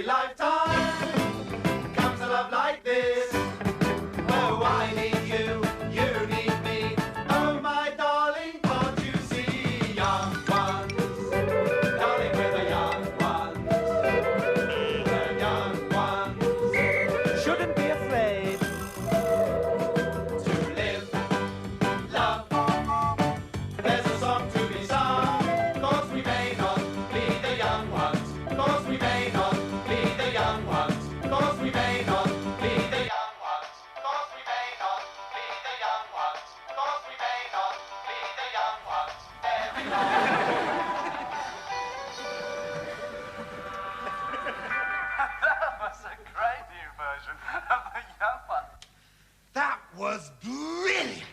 lifetime comes a love like this. Oh, I need you, you need me. Oh, my darling, can't you see? Young ones, darling, we're the young ones. The young ones shouldn't be afraid to live, love. There's a song to be sung, 'cause we may not be the young ones. 'Cause we may not be the young ones. 'Cause we may not be the young ones. 'Cause we may not be the young ones. 'Cause we may not be the young ones. That was a great new version of the young one. That was brilliant.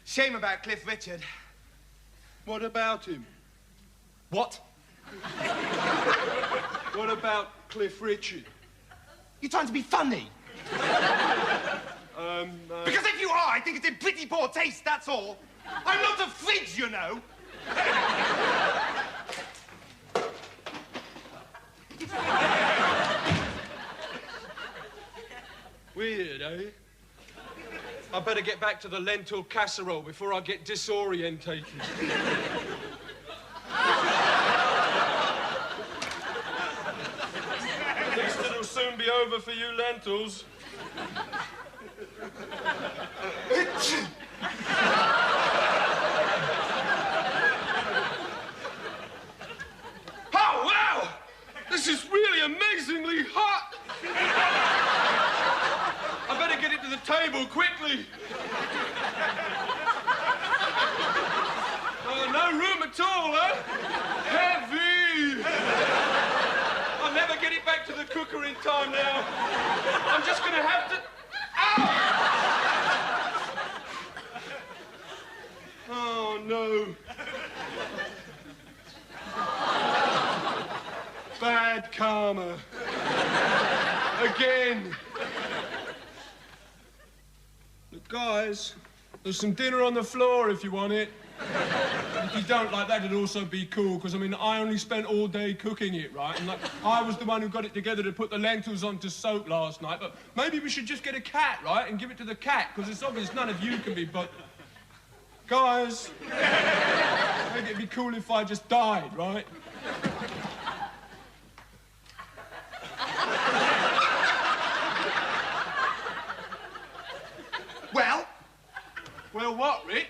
Shame about Cliff Richard. What about him? What? What about Cliff Richard? You trying to be funny? Because if you are, I think it's in pretty poor taste, that's all. I'm not a fridge, you know. Weird, eh? I better get back to the lentil casserole before I get disorientated. At least it'll soon be over for you lentils. Oh, wow! This is really amazingly hot! I better get it to the table quickly. No room at all, huh? Heavy! I'll never get it back to the cooker in time now. I'm just gonna have to... Ow! Oh, no. Bad karma. Again. Look, guys, there's some dinner on the floor if you want it. If you don't like that, it'd also be cool, because, I mean, I only spent all day cooking it, right? And, like, I was the one who got it together to put the lentils onto soak last night, but maybe we should just get a cat, right, and give it to the cat, because it's obvious none of you can be, but... Guys, I think it'd be cool if I just died, right? Well? Well, what, Rick?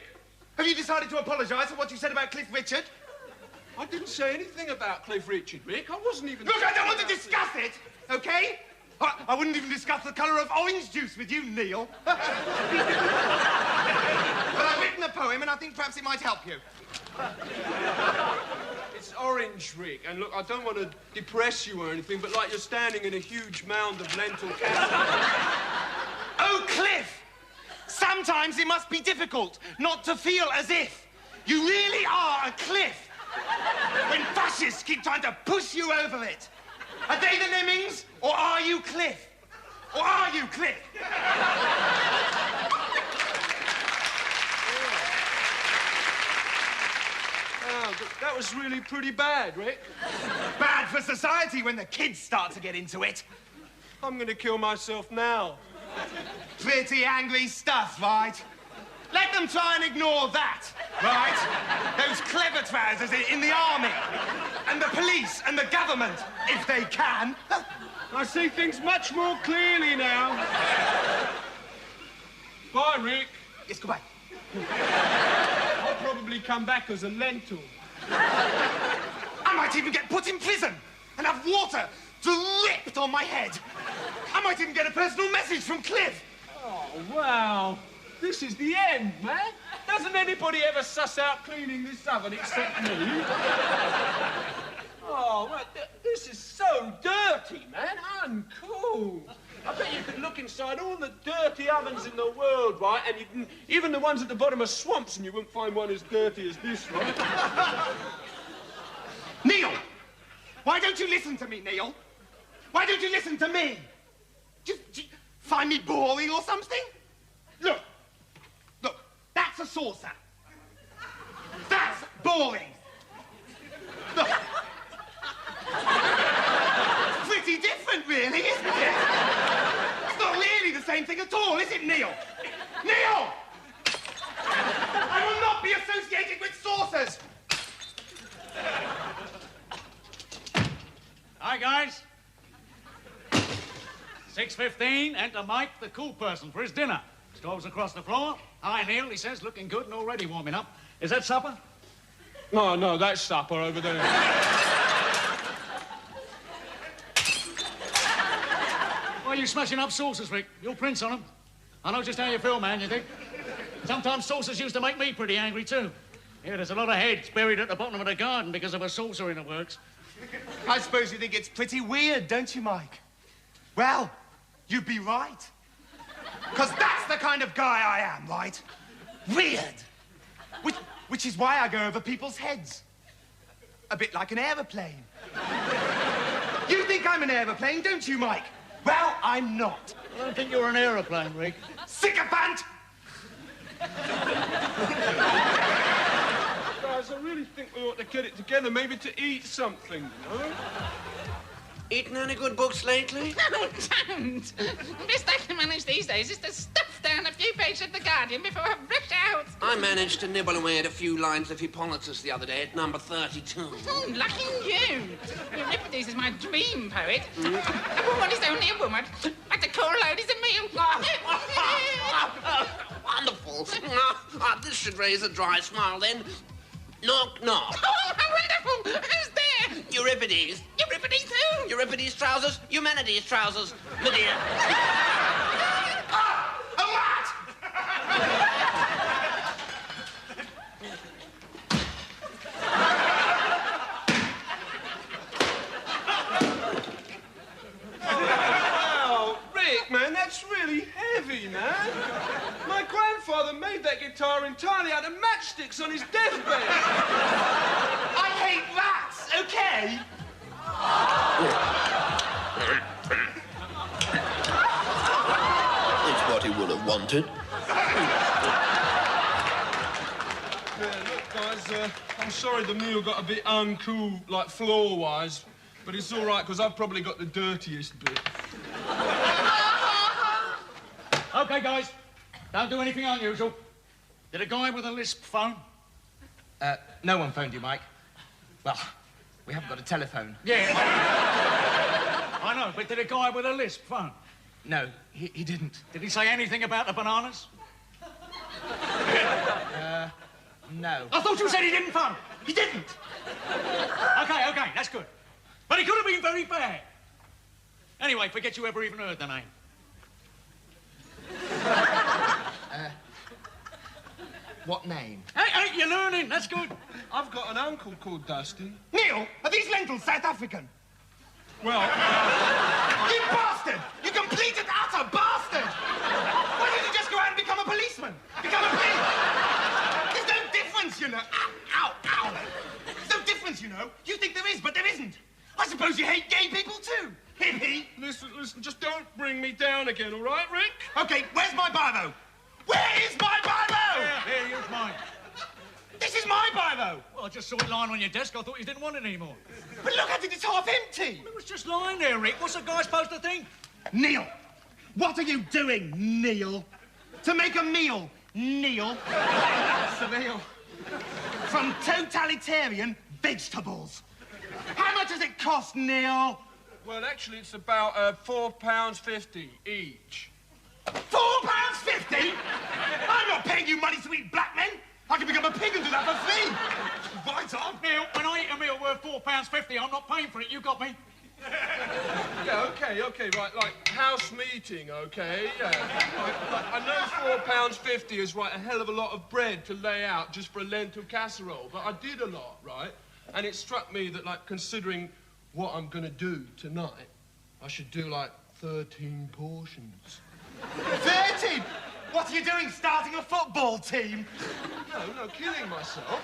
Have you decided to apologise for what you said about Cliff Richard? I didn't say anything about Cliff Richard, Rick. I wasn't even... Look, I don't want to discuss it, OK? I wouldn't even discuss the colour of orange juice with you, Neil. But I've written a poem, and I think perhaps it might help you. It's orange, Rick, and look, I don't want to depress you or anything, but like you're standing in a huge mound of lentil casserole. Oh, Cliff! Sometimes it must be difficult not to feel as if you really are a cliff when fascists keep trying to push you over it. Are they the lemmings, or are you Cliff? Or are you Cliff? Oh, that was really pretty bad, Rick. Bad for society when the kids start to get into it. I'm going to kill myself now. Pretty angry stuff, right? Let them try and ignore that, right? Those clever trousers in the army, and the police, and the government, if they can. I see things much more clearly now. Bye, Rick. Yes, goodbye. I'll probably come back as a lentil. I might even get put in prison and have water dripped on my head. I might even get a personal message from Cliff. Oh, wow. This is the end, man. Doesn't anybody ever suss out cleaning this oven except me? Oh, well, this is so dirty, man. Uncool. I bet you could look inside all the dirty ovens in the world, right? And you can, even the ones at the bottom of swamps, and you wouldn't find one as dirty as this, right? Neil! Why don't you listen to me, Neil? Why don't you listen to me? Do you find me boring or something? Look, that's a saucer. That's boring. Look. anything at all, is it, Neil? Neil! I will not be associated with saucers! Hi, guys. 6:15, enter Mike, the cool person, for his dinner. Strolls across the floor. Hi, Neil, he says, looking good and already warming up. Is that supper? No, that's supper over there. Why are you smashing up saucers, Rick? Your prints on them. I know just how you feel, man, you think? Sometimes saucers used to make me pretty angry, too. Yeah, there's a lot of heads buried at the bottom of the garden because of a saucer in the works. I suppose you think it's pretty weird, don't you, Mike? Well, you'd be right. Because that's the kind of guy I am, right? Weird. Which is why I go over people's heads. A bit like an aeroplane. You think I'm an aeroplane, don't you, Mike? Well, I'm not. I don't think you're an aeroplane, Rick. Sycophant! Guys, I really think we ought to get it together, maybe to eat something, you know? Eaten any good books lately? No, don't. The best I can manage these days is to stuff down a few pages of The Guardian before I rush out. I managed to nibble away at a few lines of Hippolytus the other day at number 32. Oh, lucky you. Euripides is my dream poet. A woman is only a woman, but the core load is a meal. Wonderful. This should raise a dry smile, then. Knock, knock. Oh, how wonderful. Who's there? Euripides. Euripides who? Euripides' trousers, humanities' trousers, my dear. A rat! Wow, Rick, man, that's really heavy, man. My grandfather made that guitar entirely out of matchsticks on his deathbed. I hate rats, okay? It's what he would have wanted. Yeah, look, guys, I'm sorry the meal got a bit uncool, like floor-wise, but it's all right, because I've probably got the dirtiest bit. Okay, guys, don't do anything unusual. Did a guy with a lisp phone? No one phoned you, Mike. Well, we haven't got a telephone. Yeah. I know, but did a guy with a lisp phone? No, he didn't. Did he say anything about the bananas? No. I thought you said he didn't phone. He didn't. Okay, that's good. But he could have been very bad. Anyway, forget you ever even heard the name. What name? Hey, you're learning. That's good. I've got an uncle called Dusty. Neil, are these lentils South African? Well, You bastard! You complete and utter bastard! Why don't you just go out and become a policeman? Become a police! There's no difference, you know. Ow, ow, ow. There's no difference, you know. You think there is, but there isn't. I suppose you hate gay people too. Hippie. listen, just don't bring me down again, all right, Rick? Okay, where's my biro? Where is my biro? Here, use mine. This is my biro. Well, I just saw it lying on your desk. I thought you didn't want it anymore. But look at it, it's half empty. It was just lying there, Rick. What's a guy supposed to think? Neil, what are you doing, Neil? To make a meal, Neil. Surveil. From totalitarian vegetables. How much does it cost, Neil? Well, actually, it's about £4.50 each. £4.50? I'm not paying you money to eat black men. I can become a pig and do that for free. Right on. Neil, when I eat a meal worth £4.50, I'm not paying for it. You got me? Yeah, okay, right, like house meeting, okay, yeah. I know £4.50 is, right, a hell of a lot of bread to lay out just for a lentil casserole, but I did a lot, right? And it struck me that, like, considering what I'm gonna do tonight, I should do, like, 13 portions. 13? What are you doing, starting a football team? No, killing myself.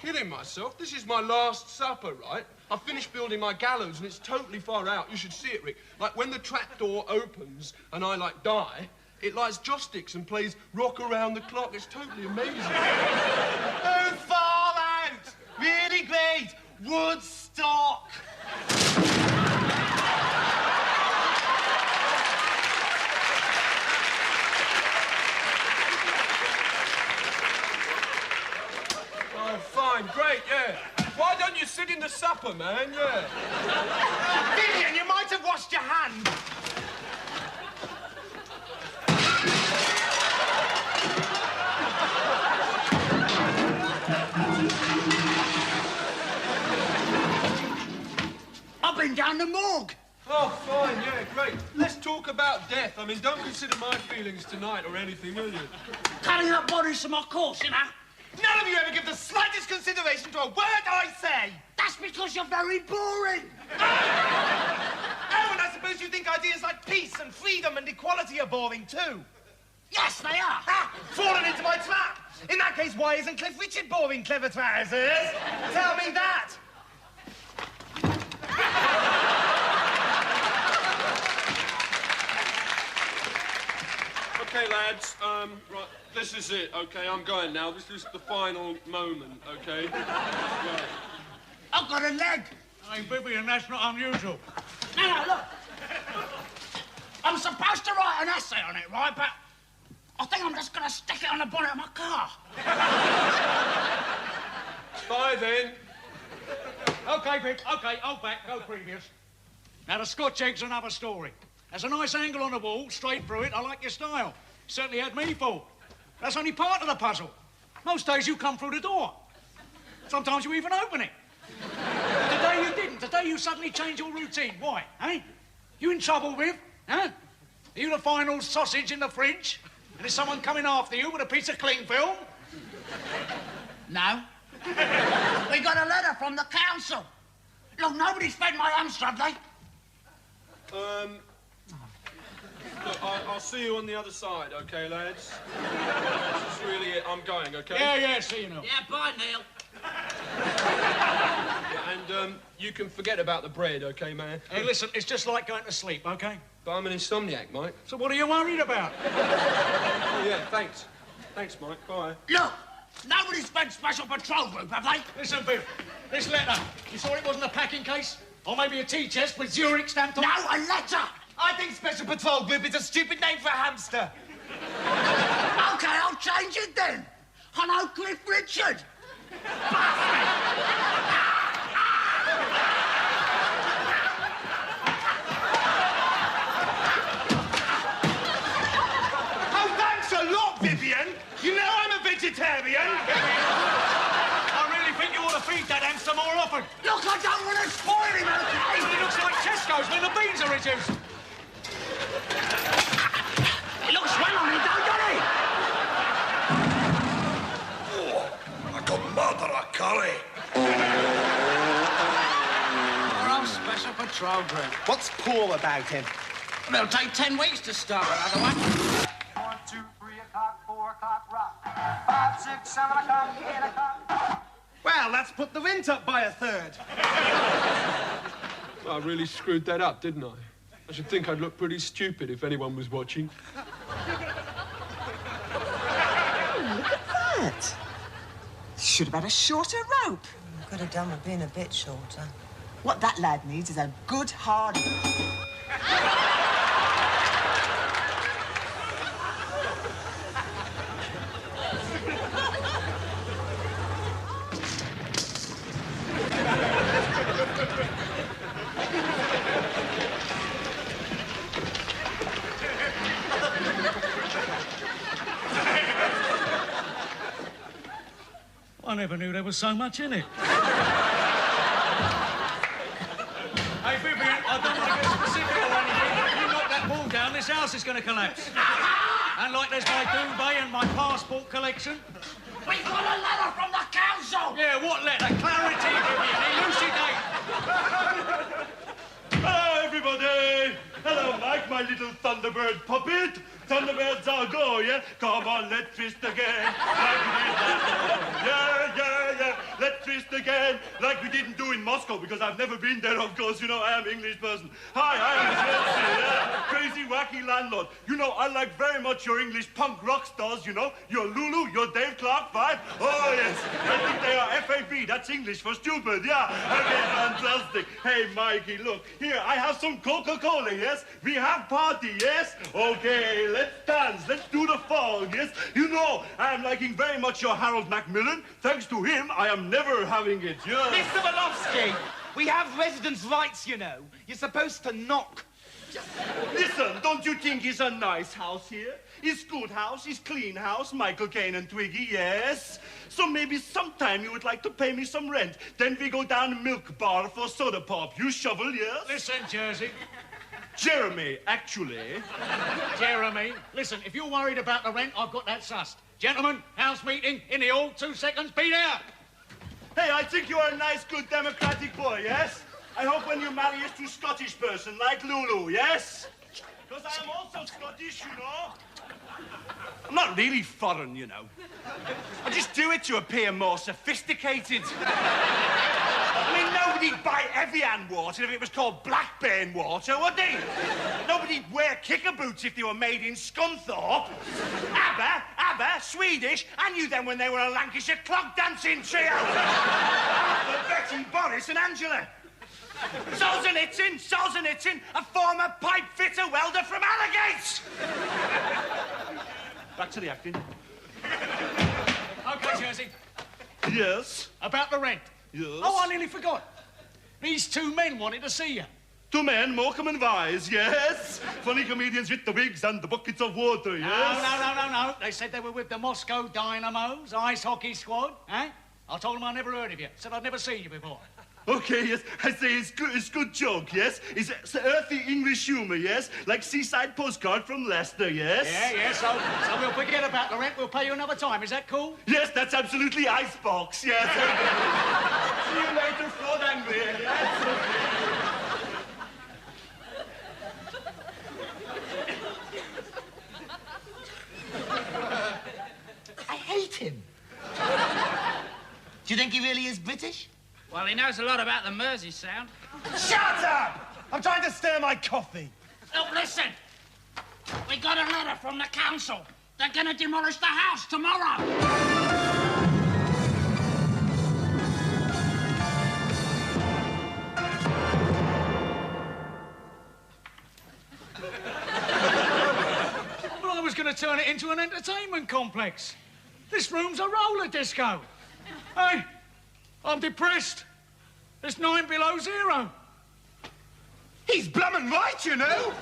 Kidding myself. This is my last supper, right? I finished building my gallows and it's totally far out. You should see it, Rick. Like, when the trapdoor opens and I, like, die, it lights joss sticks and plays Rock Around the Clock. It's totally amazing. Oh, fall out! Really great! Woodstock! fine, great, yeah. Why don't you sit in the supper, man? Yeah. Vivian, you might have washed your hands. I've been down the morgue. Oh, fine, yeah, great. Let's talk about death. I mean, don't consider my feelings tonight or anything, will you? Cutting up bodies from my course, you know. None of you ever give the slightest consideration to a word I say. That's because you're very boring. Oh, and I suppose you think ideas like peace and freedom and equality are boring too. Yes, they are. Ah, fallen into my trap. In that case, why isn't Cliff Richard boring, clever trousers? Tell me that. Okay, lads, right, this is it, okay? I'm going now. This is the final moment, okay? Right. I've got a leg. Hey, Vivian, that's not unusual. No, look. I'm supposed to write an essay on it, right? But I think I'm just going to stick it on the bonnet of my car. Bye, then. OK, Vic, OK, hold back, go previous. Now, the Scotch egg's another story. There's a nice angle on the wall, straight through it. I like your style. Certainly had me fooled. That's only part of the puzzle. Most days you come through the door. Sometimes you even open it. Today you didn't. Today you suddenly change your routine. Why, eh? You in trouble with, huh? Are you the final sausage in the fridge? And is someone coming after you with a piece of cling film? No. We got a letter from the council. Look, nobody's fed my hamster, have they? Look, I'll see you on the other side, okay, lads? This is really it. I'm going, okay? Yeah, see you now. Yeah, bye, Neil. Yeah, and, you can forget about the bread, okay, man? Hey, listen, it's just like going to sleep, okay? But I'm an insomniac, Mike. So what are you worried about? Oh, yeah, thanks. Thanks, Mike. Bye. Look, nobody's fed Special Patrol Group, have they? Listen, Bill, this letter, you saw it wasn't a packing case? Or maybe a tea chest with Zurich stamped on it? No, a letter! I think Special Patrol Group is a stupid name for a hamster. OK, I'll change it then. I know Cliff Richard. Oh, thanks a lot, Vivian. You know I'm a vegetarian. I really think you ought to feed that hamster more often. Look, I don't want to spoil him, OK? It looks like Tesco's when the beans are reduced. It looks well on me, don't it? Like a murderer, Curry. We're on Special Patrol Group. What's poor about him? It'll take 10 weeks to start another one. 1, 2, 3 o'clock, 4 o'clock, rock. 5, 6, 7 o'clock, 8 o'clock. Well, that's put the rent up by a third. I really screwed that up, didn't I? I should think I'd look pretty stupid if anyone was watching. Oh, look at that. Should have had a shorter rope. Could have done with being a bit shorter. What that lad needs is a good hard... I never knew there was so much in it. Hey, Vivian, I don't want to get specific or anything, but if you knock that wall down, this house is going to collapse. And like there's my duvet and my passport collection. We got a letter from the council! Yeah, what letter? Clarity, Vivian. Elucidate. Hello, everybody! Hello, Mike, my little Thunderbird puppet. Thunderbirds are go, yeah? Come on, let's twist again. Yeah. Let's twist fist again, like we didn't do in Moscow, because I've never been there, of course. You know, I am English person. Hi, I am Chelsea, yeah. Crazy, wacky landlord. You know, I like very much your English punk rock stars, you know. Your Lulu, your Dave Clark 5. Oh, yes. I think they are FAB. That's English for stupid, yeah. Okay, fantastic. Hey, Mikey, look. Here, I have some Coca-Cola, yes? We have party, yes? Okay, let's dance. Let's do the fall, yes? You know, I am liking very much your Harold Macmillan. Thanks to him, I am never having it, yes? Mr. Malofsky, we have residence rights, you know. You're supposed to knock. Listen, don't you think it's a nice house here? It's good house, it's clean house, Michael Caine and Twiggy, yes? So maybe sometime you would like to pay me some rent. Then we go down Milk Bar for soda pop. You shovel, yes? Listen, Jersey. Jeremy, actually. Jeremy, listen, if you're worried about the rent, I've got that sussed. Gentlemen, house meeting in the hall, 2 seconds, be there. Hey, I think you are a nice, good, democratic boy, yes? I hope when you marry a true Scottish person like Lulu, yes? Because I am also Scottish, you know. I'm not really foreign, you know. I just do it to appear more sophisticated. I mean, nobody'd buy Evian water if it was called Blackburn water, would they? Nobody'd wear kicker boots if they were made in Scunthorpe. ABBA, Swedish, I knew them when they were a Lancashire clog dancing trio. Betty, Boris and Angela. Solzhenitsyn, a former pipe fitter welder from Allagates. Back to the acting. Okay, Jersey. Yes? About the rent. Yes? Oh, I nearly forgot. These 2 men wanted to see you. 2 men, Morecambe and Wise, yes? Funny comedians with the wigs and the buckets of water, yes? No. They said they were with the Moscow Dynamos, ice hockey squad, eh? I told them I never heard of you. Said I'd never seen you before. Okay, yes, I say it's good joke, yes? It's earthy English humour, yes? Like seaside postcard from Leicester, yes? Yeah, so we'll forget about the rent. We'll pay you another time. Is that cool? Yes, that's absolutely icebox, yes. See you later, Ford Anglia, yes? I hate him. Do you think he really is British? Well, he knows a lot about the Mersey sound. Shut up! I'm trying to stir my coffee. Look, listen. We got a letter from the council. They're gonna demolish the house tomorrow. Well, I was going to turn it into an entertainment complex. This room's a roller disco. Hey, I'm depressed. It's 9 below zero. He's blummin' right, you know.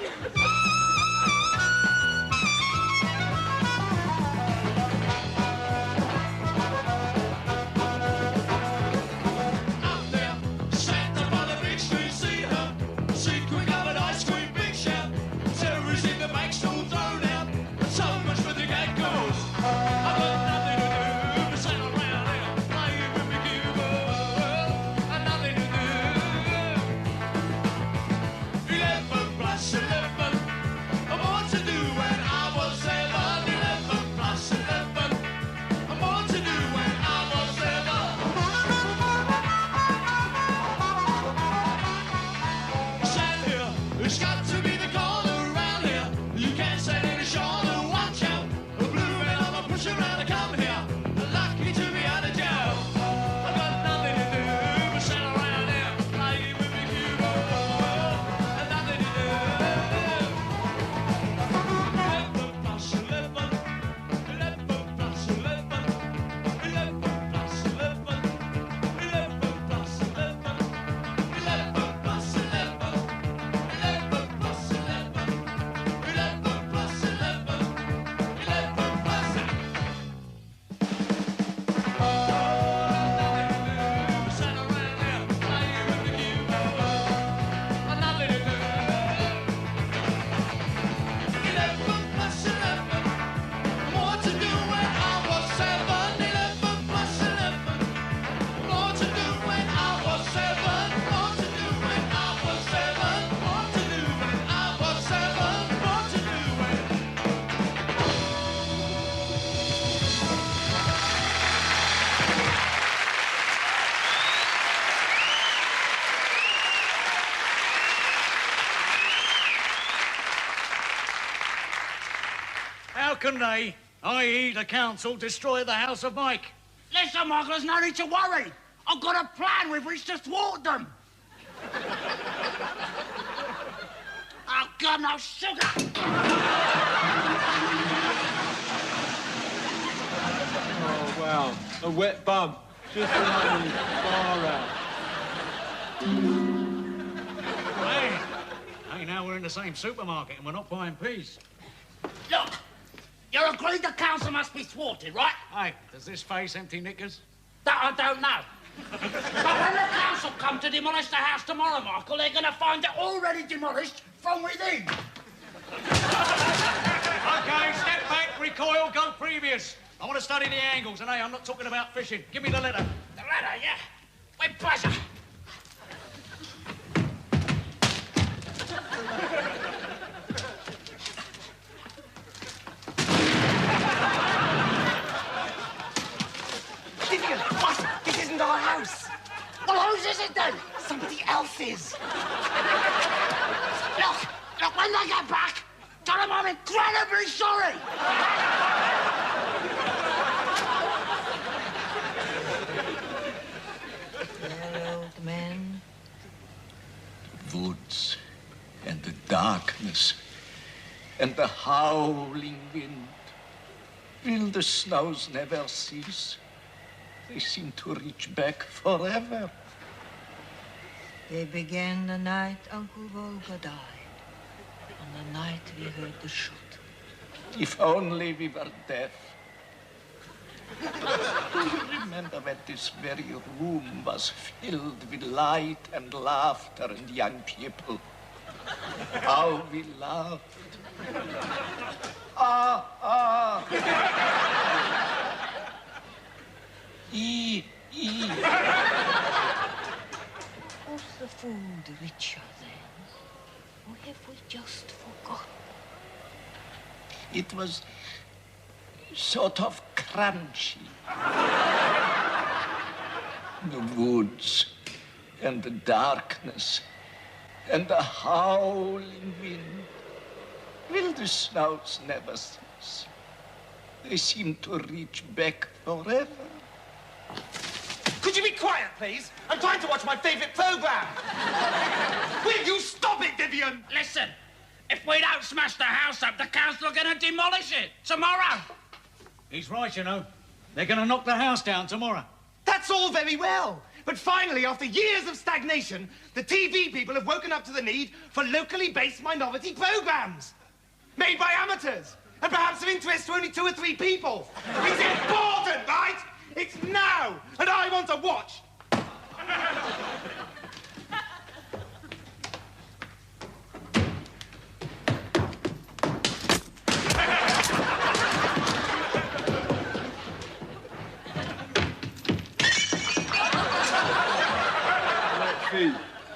can they, i.e. the council, destroy the house of Mike? Listen, Michael, there's no need to worry. I've got a plan with which to thwart them. Oh, God, no sugar. Oh, wow. A wet bum. Just far out. Hey, now we're in the same supermarket and we're not buying peas. Look, you agreed the council must be thwarted, right? Hey, does this face empty knickers? That I don't know. But when the council come to demolish the house tomorrow, Michael, they're going to find it already demolished from within. OK, step back, recoil, go previous. I want to study the angles, and hey, I'm not talking about fishing. Give me the letter. The letter, yeah. With pleasure. Vivian, what? This isn't our house. Well, whose is it then? Somebody else's. Look, when they get back, tell them I'm incredibly sorry. Well, old man. The woods and the darkness and the howling wind. Will the snows never cease? They seem to reach back forever. They began the night Uncle Volga died, on the night we heard the shot. If only we were deaf. Remember when this very room was filled with light and laughter and young people. How we laughed. Ah. Was the food richer then? Or have we just forgotten? It was sort of crunchy. The woods and the darkness and the howling wind. Will the snows never cease? They seem to reach back forever. Could you be quiet, please? I'm trying to watch my favourite programme. Will you stop it, Vivian? Listen, if we don't smash the house up, the council are going to demolish it tomorrow. He's right, you know. They're going to knock the house down tomorrow. That's all very well. But finally, after years of stagnation, the TV people have woken up to the need for locally based minority programmes. Made by amateurs. And perhaps of interest to only 2 or 3 people. It's important, right? It's now, and I want to watch.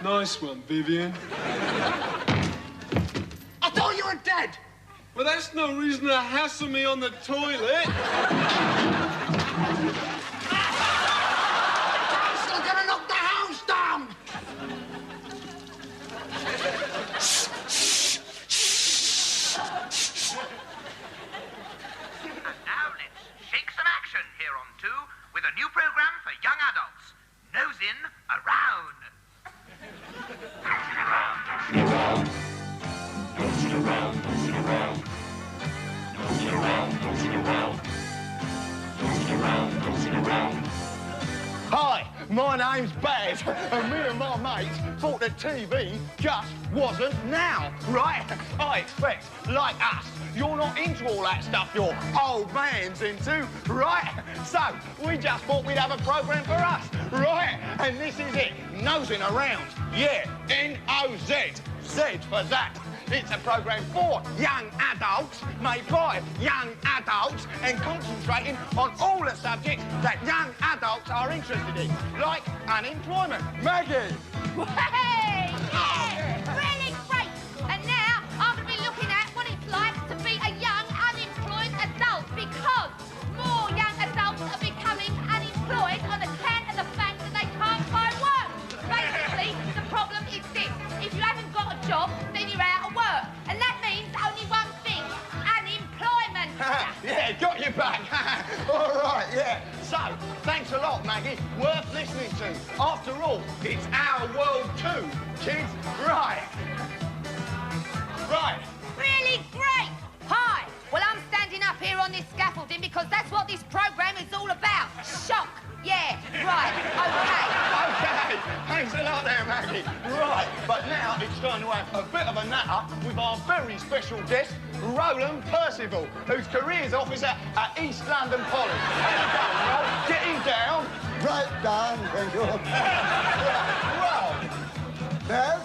Nice one, Vivian. I thought you were dead. Well, that's no reason to hassle me on the toilet. Council are going to knock the house down. And now let's shake some action here on 2 with a new program for young adults. Nose in, around. Hi, my name's Baz, and me and my mates thought that TV just wasn't now, right? I expect, like us, you're not into all that stuff your old man's into, right? So, we just thought we'd have a programme for us, right? And this is it, Nosing Around. Yeah, N-O-Z, Z for that. It's a programme for young adults, made by young adults, and concentrating on all the subjects that young adults are interested in, like unemployment. Maggie! Hey! Yeah! Really great! And now I'm going to be looking at what it's like to be a young unemployed adult, because more young adults are becoming unemployed on account of the fact that they can't find work. Basically, the problem is this. If you haven't got a job, then you're out of work. And that means only one thing, unemployment. to. After all, it's our world too, kids. Right. Right. Really great! Hi! Well, I'm standing up here on this scaffolding because that's what this programme is all about. Shock. Yeah, right. Okay. Thanks a lot there, Maggie. Right, but now it's time to have a bit of a natter with our very special guest, Roland Percival, whose careers officer at East London Poly. How you going, Roland? Getting down. Right down, thank you. Well, Baz?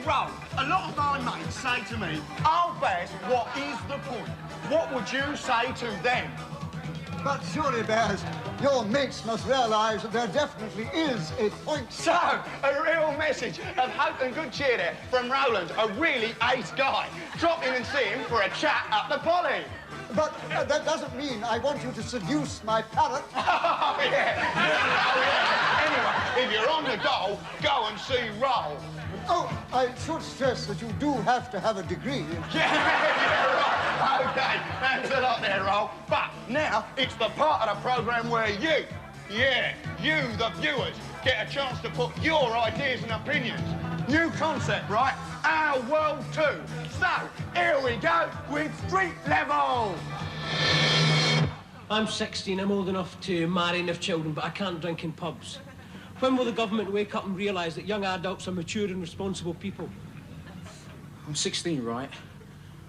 Roland, a lot of my mates say to me, "Oh, Baz, what is the point?" What would you say to them? But surely, Baz, your mates must realise that there definitely is a point. So, a real message of hope and good cheer there from Roland, a really ace guy. Drop in and see him for a chat at the Poly. But that doesn't mean I want you to seduce my parrot. Oh, yeah. Anyway, if you're on the go and see Roll. Oh, I should stress that you do have to have a degree. Yeah, right. OK, thanks a lot there, Roll. But now it's the part of the programme where you, the viewers, get a chance to put your ideas and opinions. New concept, right? Our world too. So, here we go with Street Level. I'm 16, I'm old enough to marry and have children, but I can't drink in pubs. When will the government wake up and realise that young adults are mature and responsible people? I'm 16, right?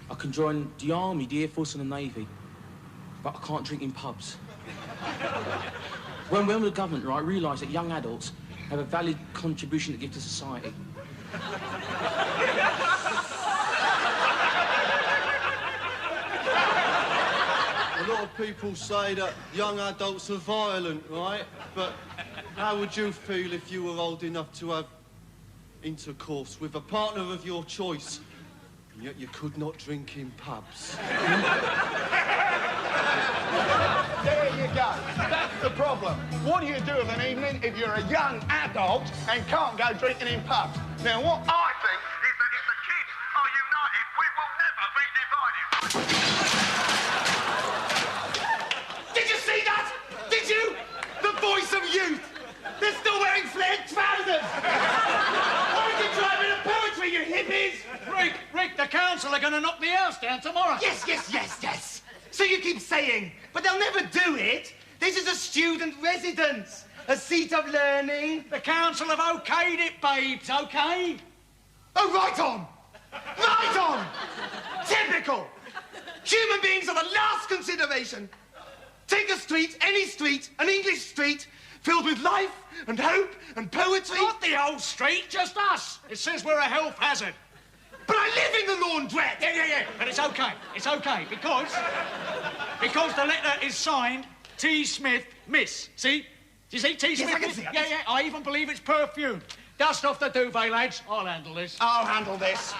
I can join the Army, the Air Force and the Navy, but I can't drink in pubs. When will the government, right, realise that young adults have a valid contribution to give to society? A lot of people say that young adults are violent, right? But how would you feel if you were old enough to have intercourse with a partner of your choice, and yet you could not drink in pubs? There you go. That's the problem. What do you do of an evening if you're a young adult and can't go drinking in pubs? Now, what I think is that if the kids are united, we will never be divided. Did you see that? Did you? The voice of youth. They're still wearing flared trousers. Why are you driving a poetry, you hippies? Rick, the council are going to knock the house down tomorrow. Yes. So you keep saying, but they'll never do it. This is a student residence, a seat of learning. The council have okayed it, babes, okay? Oh, right on. Right on. Typical. Human beings are the last consideration. Take a street, any street, an English street, filled with life and hope and poetry. Not the whole street, just us. It says we're a health hazard. But I live in the laundrette. Yeah. But it's okay, because the letter is signed T. Smith, Miss. See? Do you see T. Smith? I can see. Yeah. I even believe it's perfume. Dust off the duvet, lads. I'll handle this. I'll handle this.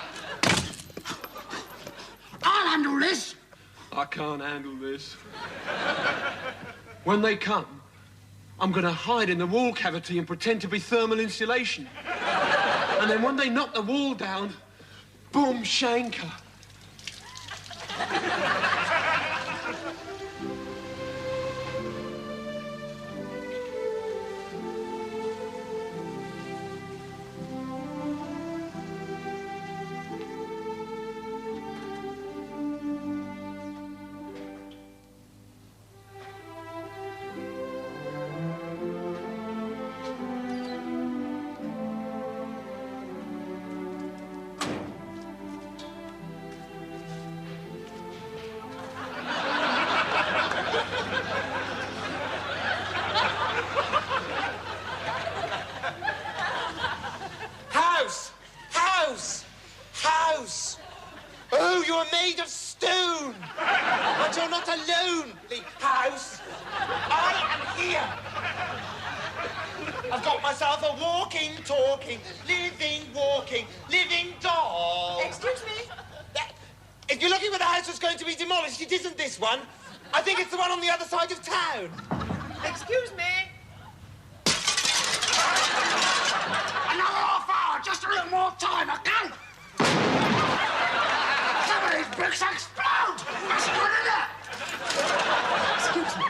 I'll handle this. I can't handle this. When they come, I'm going to hide in the wall cavity and pretend to be thermal insulation. And then when they knock the wall down, boom, shanker. Oh, you're made of stone. But you're not alone, the house. I am here. I've got myself a walking, talking, living doll. Excuse me? If you're looking for the house that's going to be demolished, it isn't this one. I think it's the one on the other side of town. Excuse me? Another half hour, just a little more time, okay? Some of these bricks explode! That's good enough! Excuse me.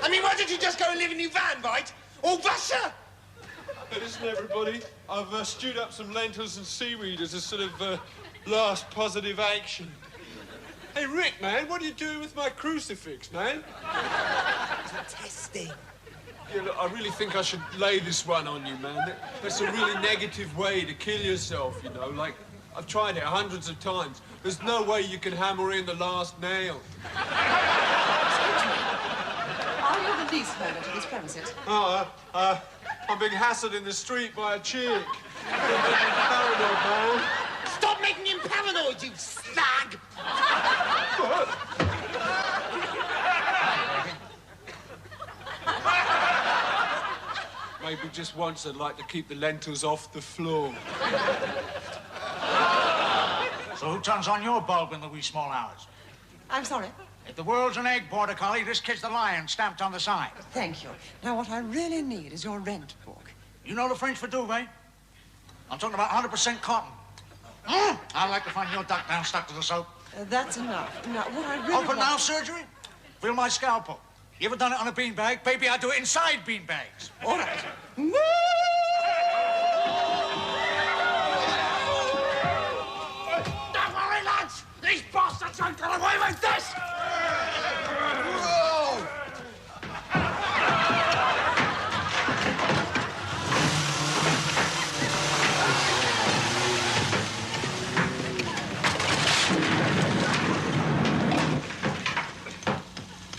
I mean, why don't you just go and live in your van, right? Butcher! Hey, listen, everybody. I've stewed up some lentils and seaweed as a sort of last positive action. Hey, Rick, man, what are you doing with my crucifix, man? Testing. Yeah, look, I really think I should lay this one on you, man. That's a really negative way to kill yourself, you know. Like, I've tried it hundreds of times. There's no way you can hammer in the last nail. Are you the least moment of these premises? Oh, I'm being hassled in the street by a chick. Paranoid, man. Stop making him paranoid, you slag! Maybe just once I'd like to keep the lentils off the floor. So who turns on your bulb in the wee small hours? I'm sorry. If the world's an egg, Border Collie, this kid's the lion stamped on the side. Thank you. Now, what I really need is your rent book. You know the French for duvet? I'm talking about 100% cotton. I'd like to find your duck down stuck to the soap. That's enough. Now, what I really Open now surgery? Feel my scalpel. You ever done it on a beanbag? Baby, I do it inside beanbags. All right. Don't worry, lads! These bastards won't get away with this!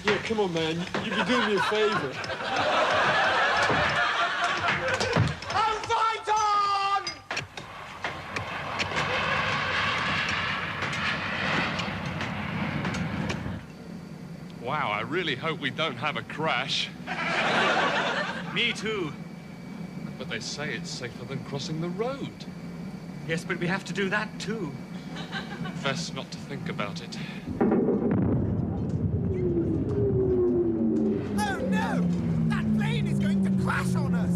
Yeah, come on, man. You'd be doing me a favor. Wow, I really hope we don't have a crash. Me too. But they say it's safer than crossing the road. Yes, but we have to do that too. Best not to think about it. Oh no! That plane is going to crash on us!